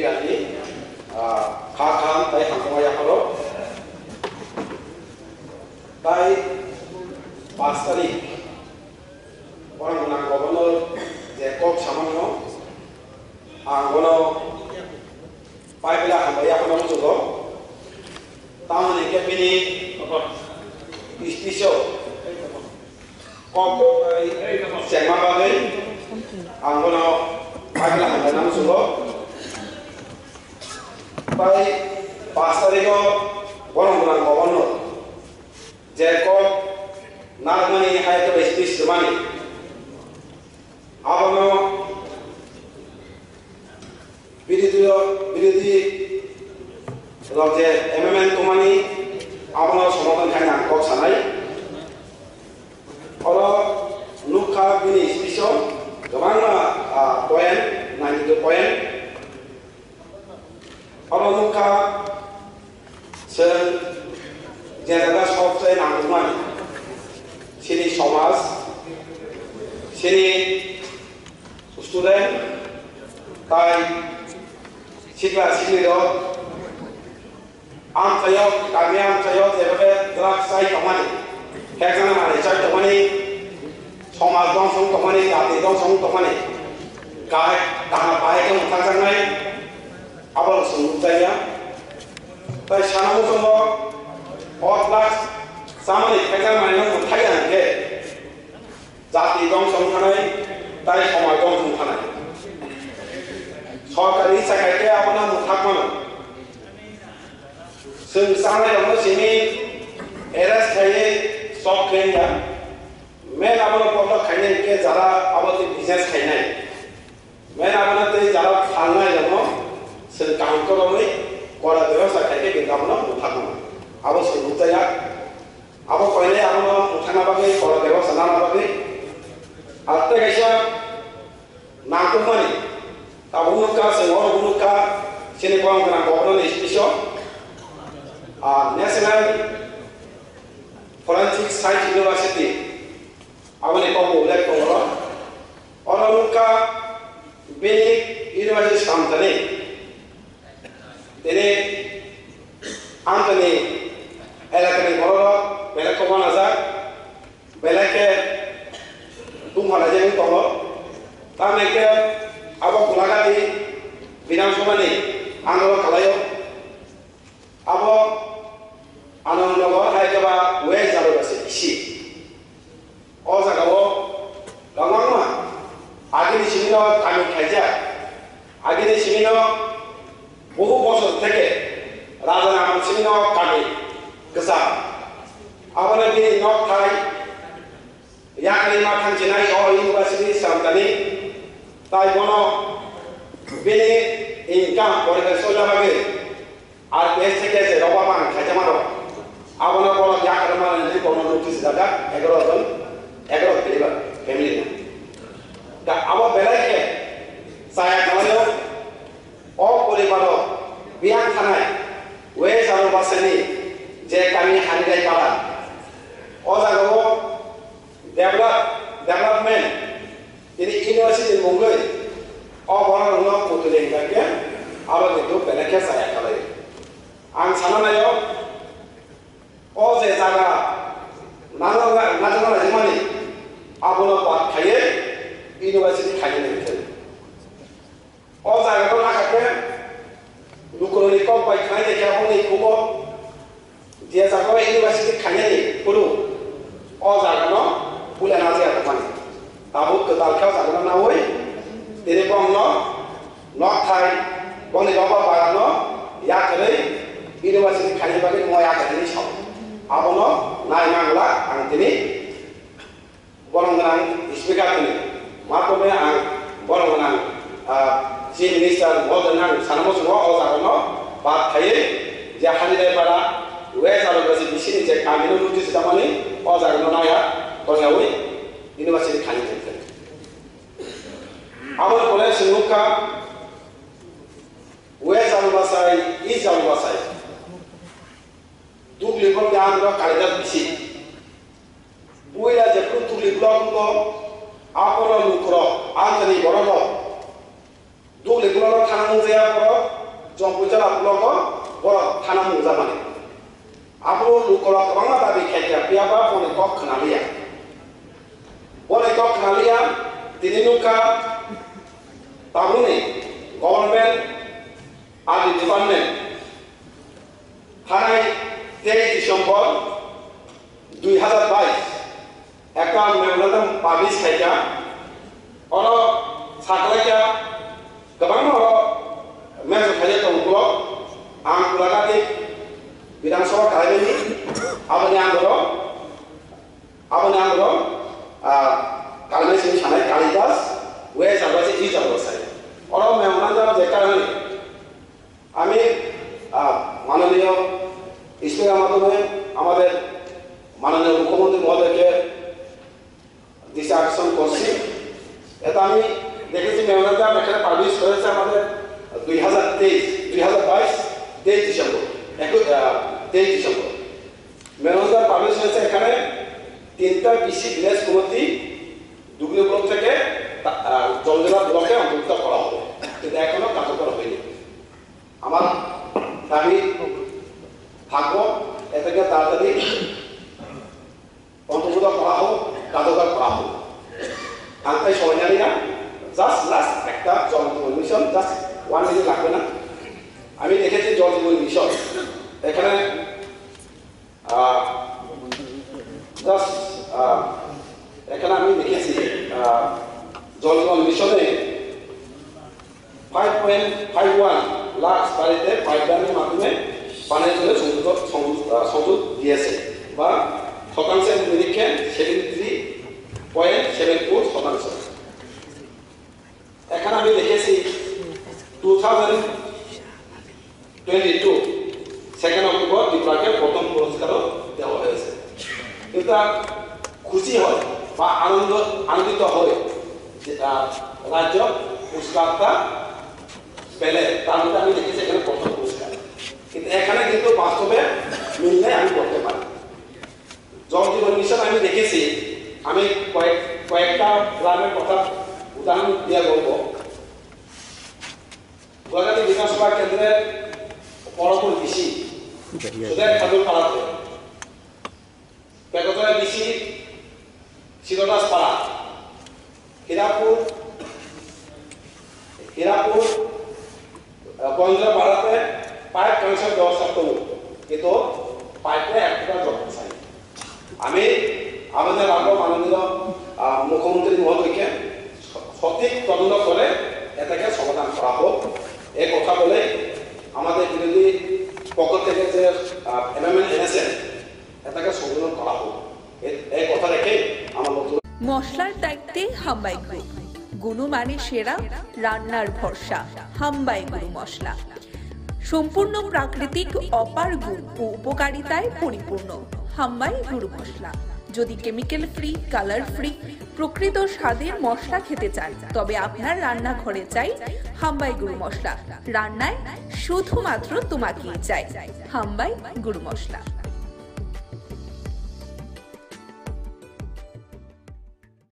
Gani Kakam tai Hangmaya Haro tai 5 তারিখ orang menang gubernur Jacob Samanno anggono paipila hambaya kono musugo tahun ini kini istisyo kok sema bagai anggono paipila hambaya musugo pai 5 তারিখ orang menang gubernur Jacob Narmani hai to istis mani abano বিরোধী যে এমএমএন তোমানি abano সমাধান খাইনা cock Sanai or নুখা বিনি special গোबां point 92 point or নুখা जों जेनेबा सबसे नांगौमानि sini समाज sini student tai sikla siklido am sayo kami am sayo sebagai drug sai kamani hekana mane sai kamani समाज dong song kamani jati dong song kamani kai taha pai ke muthasangai abal sungutaya tai sanamu somo otlas samani hekana mane muthaya ke jati dong song kanai tai समाज dong song kanai सरकारी साखायथे आपना मुथाकमनो जों सानायावनो सिनि arrays खाये सब खाया main आपना पब्ला खायनाय के जारा आबादि बिजनेस खायनाय मेन आपना ते जारा फाननाय दङ जों काउन्टरमै करा व्यवस्था खायके बिंगामनो मुथाकमनो आबो सुबुताया आबो खायनाय आपना मुथाना बागै करा व्यवस्था नाना बागै आते गायसा नांगौमानि Tabunuka semua bunuka sini kuang kena gubernur spesial National Forensic Science University awalnya kau boleh kau orang muka benik universitas Antoni ini Antoni elaknya kalau belak kau mana saja belak ke tunggal aja yang kau tapi ke abo kulagati bidang somani anglo kalayo abo anon logo hai kaba we zaro base isi oza gabo langangma agini simino kami khaja agini simino বহু বছর থেকে রাজা নাম Cimino কামি গসা আবনে গিনি knock থাই ইয়াকনি মা খানচিনাই ও university সামতানি তাই কোন বিনি ইনকাম করে সোজা ভাবে আর দেশ থেকে যে রবাবান খাইতে মারো আবনা বড় ইয়াকার মানে যে কোন নোটিস দাদা 11 জন 11 পরিবার ফ্যামিলি না তা আবো বেলাইকে সায়া কামালো ও পরিবার বিয়ান থানায় ওয়ে জানো বাসনি যে কামি হানিরাই পাড়া ও জাগো development ini universiti mungkin orang orang putus lagi, awal itu benarnya saya kalau ang sana nayo, saya jaga, nana zaman ini, aku nak kaya universiti kaya ni kan, jaga tu nak apa, lukur ni kau baik kaya dia pun ni kubo, dia jaga universiti kaya ni, pulu, jaga no, bulan aja apa mana. Tabuk ketal kau sakit mana woi, ini bang no, nok thai, bang ni bapa barang no, ya kerja, universiti kaya bagi mau ya kerja ni siapa, apa no, naik mangla, ang ini, borong menang, speaker ini, macam ni ang borong menang, chief minister, borong menang, sana musuh orang no, bat kaya, dia hari ni pada, wes kalau bersih di sini cek kami no notice sama ni, orang no naya, kau ngawi. Universiti kaya ni, awal boleh semuka, we jalan basai, ini jalan basai, dua libur yang ada kaya bisi, buaya jepun dua libur itu, apa orang lukro, antara orang, dua libur orang tanam muda apa, Jampuijala block বড় থানা মুজামানি আবু লুকরা গোबां दाबि खायदा पियाबा बनेक खनालिया दिनै नुका ताबुनि government army department थानाय 23 December 2022 একটা memorandum publish খাইকা or সাকলাইকা गोबां मेजर खायदा दंब्लक आं कुलागाति विधानसभा कार्यालयनि आबानि आंगो कालिमेसिनि सानाय कालिदास वे जाबासे इ जाबासाय अर मेमोरेंडाम जे कारणे আমি মাননীয় স্পিকার মাধ্যমে আমাদের মাননীয় মুখ্যমন্ত্রী মহোদয়কে দিশা আকর্ষণ করছি। এটা আমি দেখেছি মেমোরেন্ডাম এখানে পাবলিশ করেছে আমাদের 2022 23 ডিসেম্বর মেমোরেন্ডাম পাবলিশ হয়েছে এখানে 3টা বিসি ভিলেজ কমিটি দুগলি ব্লক থেকে জলজলা ব্লকে অন্তর্ভুক্ত করা হবে, কিন্তু এখনো কার্যকর হয়নি। আমার দাবি থাকবো এটাকে তাড়াতাড়ি অন্তর্ভুক্ত করা হোক, কার্যকর করা হোক। আমি তাই সবাই জানি না, জাস্ট লাস্ট একটা জল জীবন মিশন, জাস্ট 1 মিনিট লাগবে না। আমি দেখেছি জল জীবন মিশন এখানে জাস্ট এখানে আমি দেখেছি জল জীবন মিশনে 5.51 লাখ বাড়িতে পাইপলাইনের মাধ্যমে পানীয় জলের সংযোগ দিয়েছে বা শতাংশের নিরীক্ষে 73.74%। এখানে আমি দেখেছি 2022 2 অক্টোবর ত্রিপুরাকে প্রথম পুরস্কারও দেওয়া হয়েছে। কিন্তু খুশি হয় বা আনন্দিত হয় রাজ্য পুরস্কারটা পেলে, তার মধ্যে আমি দেখেছি এখানে প্রথম পুরস্কার, কিন্তু এখানে কিন্তু বাস্তবে মিললে আমি করতে পারি। জল জীবন মিশন আমি দেখেছি, আমি কয়েকটা গ্রামের কথা উদাহরণ দিয়ে বলবো। গোলাঘাটি বিধানসভা কেন্দ্রের পরপুর বিসি সুদেব ঠাকুর পাড়াতে, বেগতলা বিসি শিরদাস পাড়া, হীরাপুর গঞ্জা পাড়াতে পাইপ কানেকশন ব্যবস্থা করব, কিন্তু পাইপে একটা জল চাই। আমি আমাদের রাজ্য মাননীয় মুখ্যমন্ত্রী মহোদয়কে সঠিক তদন্ত করে এটাকে সমাধান করা হোক এই কথা বলে আমাদের বিরোধী পক্ষ থেকে যে অ্যামেন্ডমেন্ট এনেছেন এটাকে সংশোধন করা হোক, এই কথা রেখে আমার বক্তব্য। মশলার দায়িত্বে হাম্বাই গ্রুপ, গুণমানে সেরা, রান্নার ভরসা। হাম্বাই গুরু মশলা সম্পূর্ণ প্রাকৃতিক, অপার গুণ ও উপকারিতায় পরিপূর্ণ। হাম্বাই গুরু মশলা। যদি কেমিক্যাল ফ্রি, কালার ফ্রি, প্রকৃত স্বাদের মশলা খেতে চান, তবে আপনার রান্নাঘরে চাই হাম্বাই গুরু মশলা। রান্নায় শুধুমাত্র তোমাকেই চাই হাম্বাই গুরু মশলা।